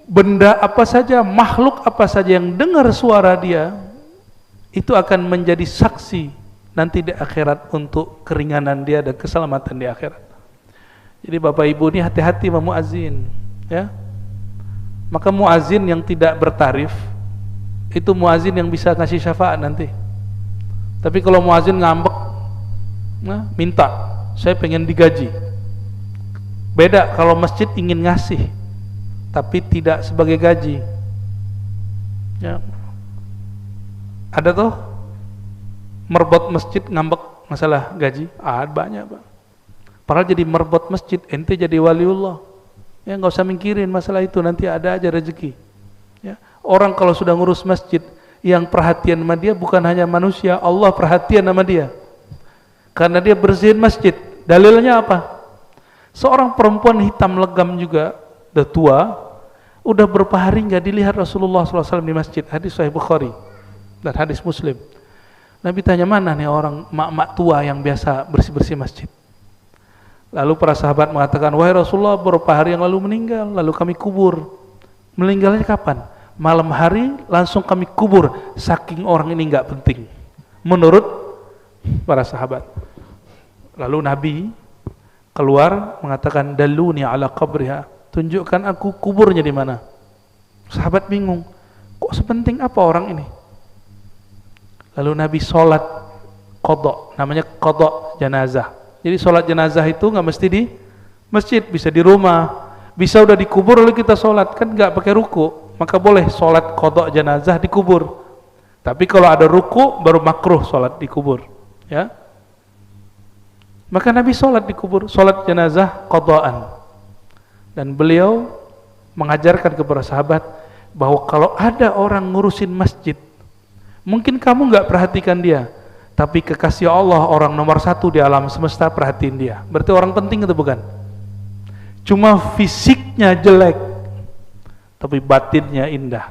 Benda apa saja, makhluk apa saja yang dengar suara dia itu akan menjadi saksi nanti di akhirat untuk keringanan dia dan keselamatan di akhirat. Jadi Bapak Ibu ini hati-hati sama muazzin, ya. Maka muazzin yang tidak bertarif itu muazzin yang bisa kasih syafaat nanti. Tapi kalau muazzin ngambek, nah, minta, saya pengen digaji. Beda kalau masjid ingin ngasih, tapi tidak sebagai gaji. Ya. Ada tuh merbot masjid ngambek masalah gaji, banyak Pak. Padahal jadi merbot masjid, ente jadi waliullah. Ya nggak usah mikirin masalah itu, nanti ada aja rezeki. Ya. Orang kalau sudah ngurus masjid, yang perhatian sama dia bukan hanya manusia, Allah perhatian sama dia. Karena dia bersihin masjid. Dalilnya apa? Seorang perempuan hitam legam juga, udah tua, udah berapa hari nggak dilihat Rasulullah SAW di masjid. Hadis Sahih Bukhari dan hadis Muslim. Nabi tanya, mana nih orang mak-mak tua yang biasa bersih-bersih masjid? Lalu para sahabat mengatakan, wahai Rasulullah, beberapa hari yang lalu meninggal, lalu kami kubur. Meninggalnya kapan? Malam hari langsung kami kubur, saking orang ini nggak penting menurut para sahabat. Lalu Nabi keluar mengatakan, daluni ala qabriha, tunjukkan aku kuburnya di mana. Sahabat bingung, kok sepenting apa orang ini? Lalu Nabi sholat qadha, namanya qadha jenazah. Jadi sholat jenazah itu nggak mesti di masjid, bisa di rumah, bisa udah dikubur lalu kita sholat, kan nggak pakai ruku, maka boleh sholat qadha jenazah dikubur. Tapi kalau ada ruku baru makruh sholat dikubur. ya. Maka Nabi sholat di kubur, sholat jenazah qadaan, dan beliau mengajarkan kepada sahabat bahwa kalau ada orang ngurusin masjid, mungkin kamu nggak perhatikan dia, tapi kekasih Allah, orang nomor 1 di alam semesta, perhatiin dia. Berarti orang penting itu bukan? Cuma fisiknya jelek, tapi batinnya indah.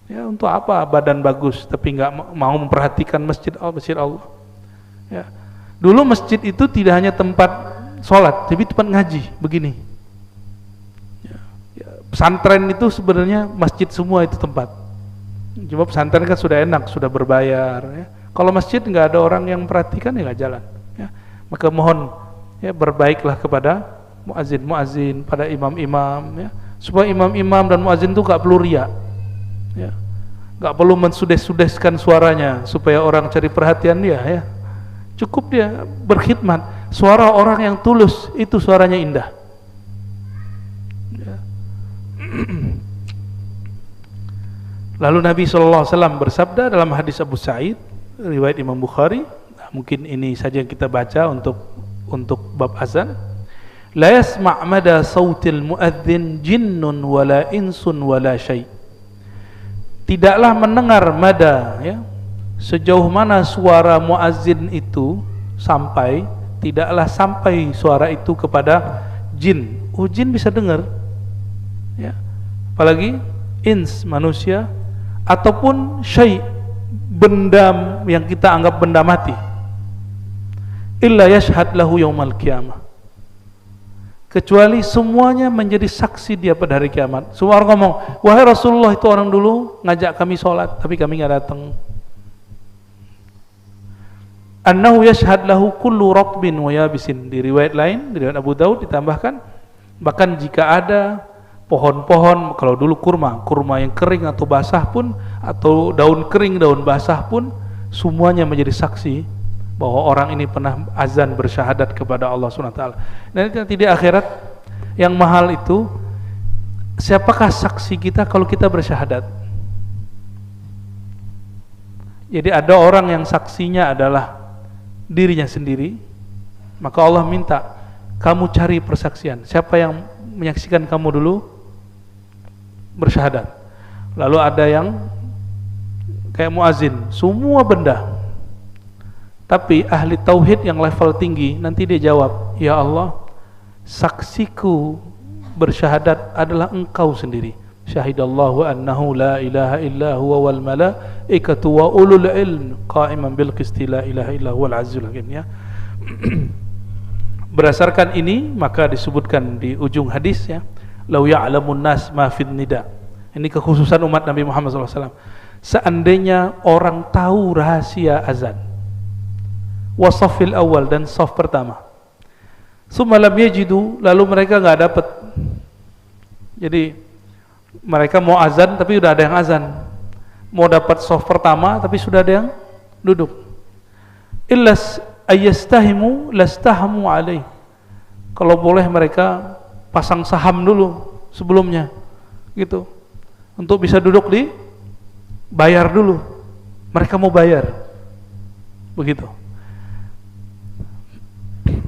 Ya, untuk apa badan bagus tapi nggak mau memperhatikan masjid Allah? Ya. Dulu masjid itu tidak hanya tempat sholat, tapi tempat ngaji. Begini. Ya, pesantren itu sebenarnya masjid semua itu tempat. Cuma pesantren kan sudah enak, sudah berbayar. Ya. Kalau masjid nggak ada orang yang memperhatikan, ya nggak jalan. Ya. Maka mohon, ya, berbaiklah kepada muazin, pada imam-imam, ya, supaya imam-imam dan muazin itu nggak perlu riya, ya, nggak perlu mensudes-sudeskan suaranya supaya orang cari perhatian dia, ya. Cukup dia berkhidmat. Suara orang yang tulus itu suaranya indah. Ya. Lalu Nabi SAW bersabda dalam hadis Abu Sa'id, riwayat Imam Bukhari. Nah, mungkin ini saja yang kita baca untuk bab azan. La yasma' mada sautil muadzin jinnun wala insun wala syai'. Tidaklah mendengar mada, ya, sejauh mana suara muazzin itu sampai, tidaklah sampai suara itu kepada jin. Oh, jin bisa dengar, ya, apalagi ins, manusia, ataupun syai', benda yang kita anggap benda mati. Illa yashhad lahu yaumal qiyamah, kecuali semuanya menjadi saksi dia pada hari kiamat. Semua orang ngomong, wahai Rasulullah, itu orang dulu ngajak kami sholat tapi kami nggak datang. Annahu yashhad lahu kullu ratbin wa yabisin. Di riwayat lain, di riwayat Abu Daud ditambahkan, bahkan jika ada pohon-pohon, kalau dulu kurma yang kering atau basah pun, atau daun kering, daun basah pun, semuanya menjadi saksi bahwa orang ini pernah azan bersyahadat kepada Allah SWT. Dan nanti di akhirat yang mahal itu, siapakah saksi kita kalau kita bersyahadat? Jadi ada orang yang saksinya adalah dirinya sendiri, maka Allah minta kamu cari persaksian, siapa yang menyaksikan kamu dulu bersyahadat. Lalu ada yang kayak muazin, semua benda. Tapi ahli tauhid yang level tinggi, nanti dia jawab, ya Allah, saksiku bersyahadat adalah Engkau sendiri. Syahidallahu annahu la ilaha illa huwa wal malaikatu wa ulul ilm qa'iman bil qisti la ilaha illa huwal azizul hakim, ya. Berdasarkan ini maka disebutkan di ujung hadis, ya, lau ya'lamun nas ma fid nida. Ini kekhususan umat Nabi Muhammad SAW. Seandainya orang tahu rahasia azan, wasafil awal, dan saf pertama, summa lam yajidu, lalu mereka nggak dapat. Jadi mereka mau azan tapi udah ada yang azan, mau dapat saf pertama tapi sudah ada yang duduk. Illas ayastahimu lastahamu alaih. Kalau boleh mereka pasang saham dulu sebelumnya, gitu, untuk bisa duduk di, bayar dulu. Mereka mau bayar, begitu.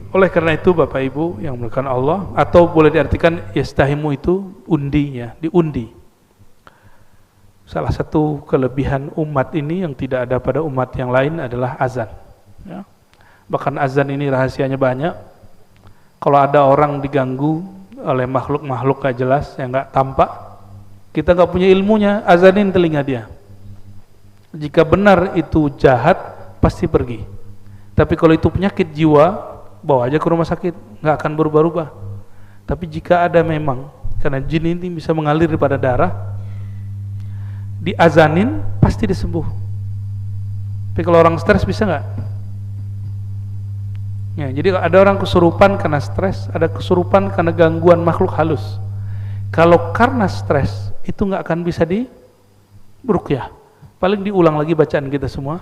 Oleh karena itu Bapak Ibu yang dimuliakan Allah, atau boleh diartikan yastahimu itu undinya, diundi. Salah satu kelebihan umat ini yang tidak ada pada umat yang lain adalah azan, ya. Bahkan azan ini rahasianya banyak. Kalau ada orang diganggu oleh makhluk-makhluk gak jelas yang gak tampak, kita gak punya ilmunya, azanin telinga dia. Jika benar itu jahat, pasti pergi. Tapi kalau itu penyakit jiwa, bawa aja ke rumah sakit, nggak akan berubah-ubah. Tapi jika ada memang, karena jin ini bisa mengalir pada darah, diazanin pasti disembuh. Tapi kalau orang stres bisa nggak? Ya, jadi ada orang kesurupan karena stres, ada kesurupan karena gangguan makhluk halus. Kalau karena stres, itu nggak akan bisa diruqyah. Paling diulang lagi bacaan kita semua.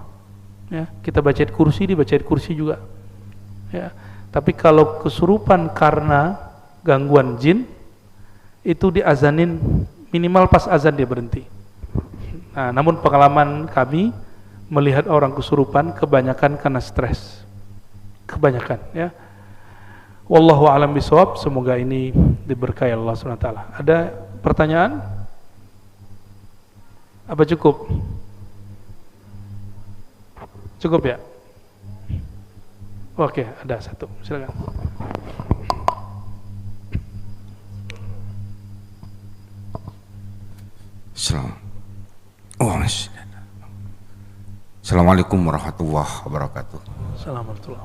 Ya, kita bacain kursi, dibacain kursi juga. Ya. Tapi kalau kesurupan karena gangguan jin, itu diazanin minimal pas azan dia berhenti. Nah, namun pengalaman kami melihat orang kesurupan kebanyakan karena stres. Kebanyakan ya. Wallahu a'lam bishawab. Semoga ini diberkahi Allah SWT. Ada pertanyaan? Apa cukup? Cukup ya? Oke, ada satu. Silakan. Assalamualaikum warahmatullahi wabarakatuh. Assalamualaikum.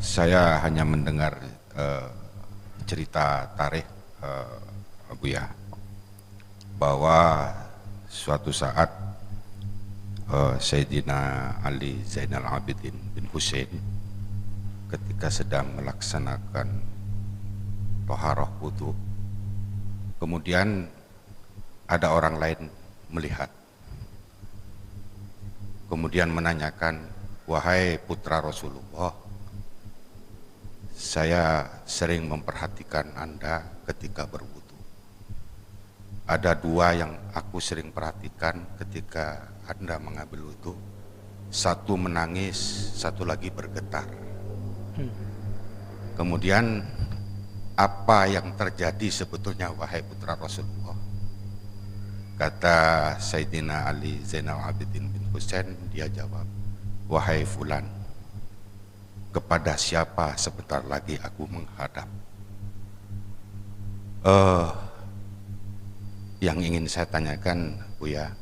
Saya hanya mendengar cerita tarikh Buya, bahwa suatu saat Sayyidina Ali Zainal Abidin bin Husain ketika sedang melaksanakan toharoh wudu, kemudian ada orang lain melihat, kemudian menanyakan, wahai putra Rasulullah, saya sering memperhatikan Anda ketika berwudu. Ada dua yang aku sering perhatikan ketika Anda mengambil wudu, satu menangis, satu lagi bergetar. Kemudian apa yang terjadi sebetulnya wahai putra Rasulullah? Kata Sayyidina Ali Zainal Abidin bin Husain, dia jawab, wahai fulan, kepada siapa sebentar lagi aku menghadap? Yang ingin saya tanyakan, Buya,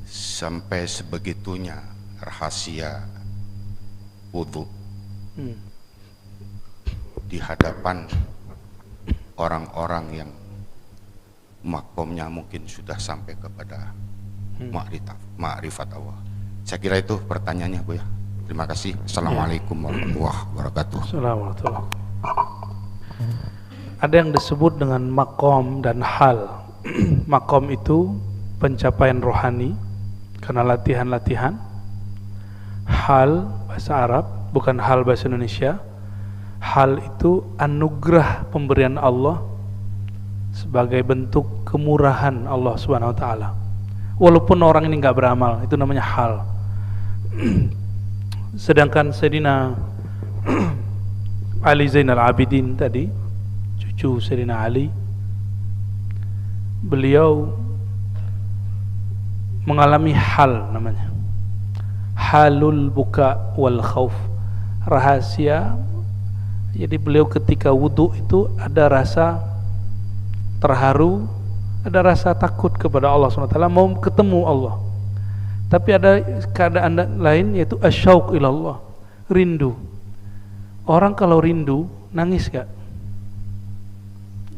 sampai sebegitunya rahasia wudu di hadapan orang-orang yang makomnya mungkin sudah sampai kepada ma'rifat Allah. Saya kira itu pertanyaannya, Bu ya. Terima kasih. Assalamualaikum warahmatullahi wabarakatuh. Assalamualaikum. Ada yang disebut dengan makom dan hal. Makom itu pencapaian rohani karena latihan-latihan. Hal bahasa Arab, bukan hal bahasa Indonesia. Hal itu anugerah pemberian Allah sebagai bentuk kemurahan Allah Subhanahu wa taala. Walaupun orang ini enggak beramal, itu namanya hal. Sedangkan Sayyidina Ali Zainal Abidin tadi, cucu Sayyidina Ali, beliau mengalami hal namanya. Halul buka wal khauf. Rahasia. Jadi beliau ketika wudu itu ada rasa terharu, ada rasa takut kepada Allah SWT, mau ketemu Allah. Tapi ada keadaan lain, yaitu asyauq ilallah, rindu. Orang kalau rindu nangis gak?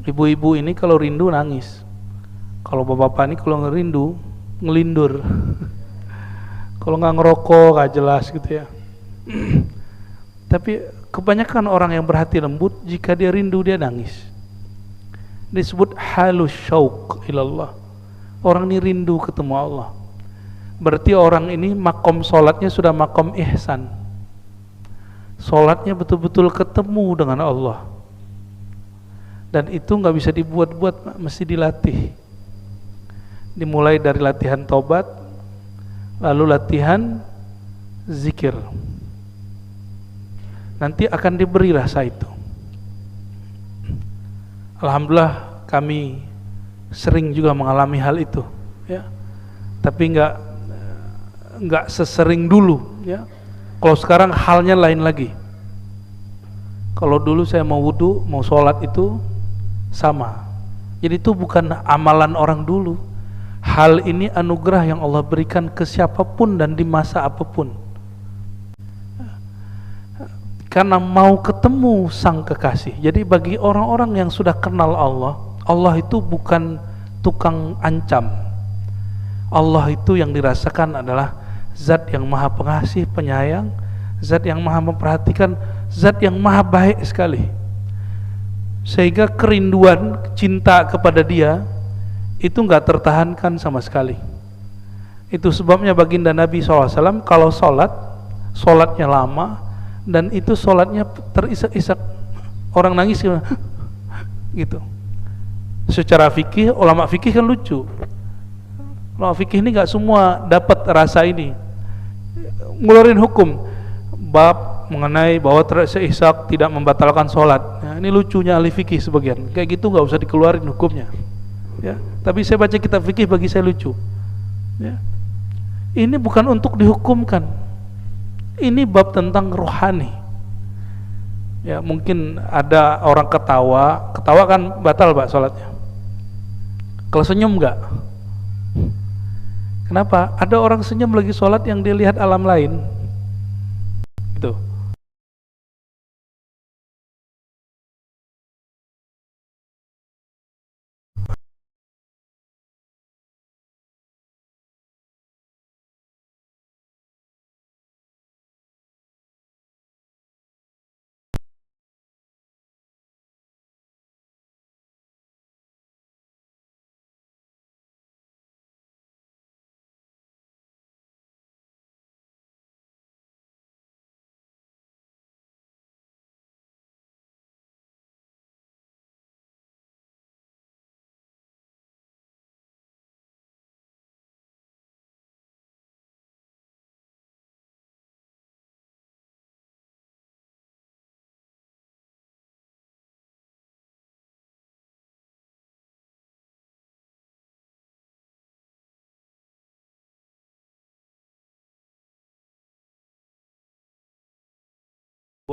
Ibu-ibu ini kalau rindu nangis. Kalau bapak-bapak ini kalau ngerindu ngelindur. Kalau nggak ngerokok gak jelas gitu ya. Tapi kebanyakan orang yang berhati lembut, jika dia rindu dia nangis. Disebut halus syauq ilallah. Orang ini rindu ketemu Allah. Berarti orang ini makom solatnya sudah makom ihsan. Solatnya betul-betul ketemu dengan Allah. Dan itu nggak bisa dibuat-buat, mesti dilatih. Dimulai dari latihan tobat, lalu latihan zikir. Nanti akan diberi rasa itu. Alhamdulillah kami sering juga mengalami hal itu, ya. Tapi nggak sesering dulu, ya. Kalau sekarang halnya lain lagi. Kalau dulu saya mau wudu, mau sholat itu sama. Jadi itu bukan amalan orang dulu. Hal ini anugerah yang Allah berikan ke siapapun dan di masa apapun. Karena mau ketemu sang kekasih. Jadi bagi orang-orang yang sudah kenal Allah, Allah itu bukan tukang ancam. Allah itu yang dirasakan adalah zat yang maha pengasih, penyayang, zat yang maha memperhatikan, zat yang maha baik sekali. Sehingga kerinduan, cinta kepada dia itu enggak tertahankan sama sekali. Itu sebabnya baginda Nabi SAW kalau sholatnya lama, dan itu sholatnya terisak-isak, orang nangis gitu. Secara fikih, ulama fikih kan lucu. Ulama fikih ini nggak semua dapat rasa ini. Ngeluarin hukum bab mengenai bahwa seishak tidak membatalkan sholat. Nah, ini lucunya ahli fikih sebagian. Kayak gitu nggak usah dikeluarin hukumnya. Ya, tapi saya baca kitab fikih bagi saya lucu. Ya. Ini bukan untuk dihukumkan. Ini bab tentang rohani. Ya, mungkin ada orang ketawa kan batal Pak sholatnya. Kalau senyum enggak? Kenapa? Ada orang senyum lagi sholat yang dia lihat alam lain. Gitu.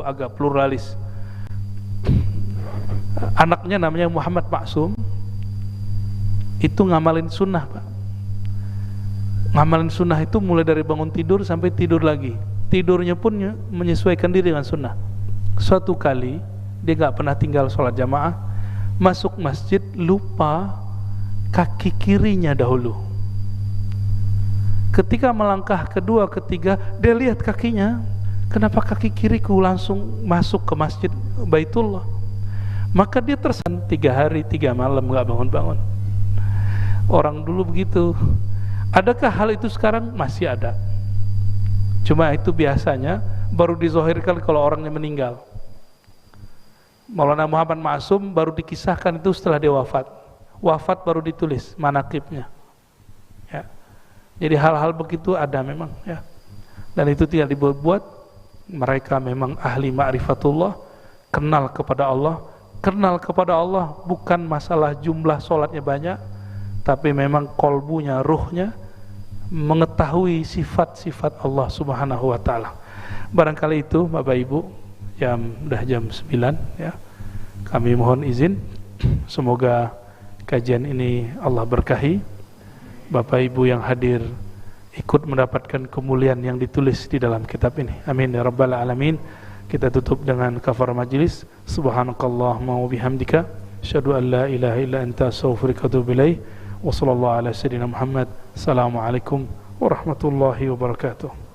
Agak pluralis. Anaknya namanya Muhammad Maksum, itu ngamalin sunnah Pak. Ngamalin sunnah itu mulai dari bangun tidur sampai tidur lagi. Tidurnya pun menyesuaikan diri dengan sunnah. Suatu kali dia gak pernah tinggal sholat jamaah, masuk masjid lupa kaki kirinya dahulu. Ketika melangkah kedua ketiga, dia lihat kakinya, kenapa kaki kiriku langsung masuk ke masjid Baitullah? Maka dia tersan 3 hari 3 malam gak bangun-bangun. Orang dulu begitu. Adakah hal itu sekarang? Masih ada. Cuma itu biasanya baru dizohirkan kalau orangnya meninggal. Maulana Muhammad Maksum baru dikisahkan itu setelah dia wafat. Wafat baru ditulis manaqibnya. Ya. Jadi hal-hal begitu ada memang, ya. Dan itu tidak dibuat. Mereka memang ahli ma'rifatullah, kenal kepada Allah. Kenal kepada Allah bukan masalah jumlah sholatnya banyak, tapi memang kolbunya, ruhnya mengetahui sifat-sifat Allah subhanahu wa ta'ala. Barangkali itu Bapak Ibu, udah jam 9 ya. Kami mohon izin, semoga kajian ini Allah berkahi. Bapak Ibu yang hadir ikut mendapatkan kemuliaan yang ditulis di dalam kitab ini. Amin ya rabbal alamin. Kita tutup dengan kafar majlis. Subhanakallahumma wa bihamdika asyhadu an la ilaha illa anta astaghfiruka wa atubu ilaik. Wa sallallahu ala sayyidina Muhammad. Assalamualaikum warahmatullahi wabarakatuh.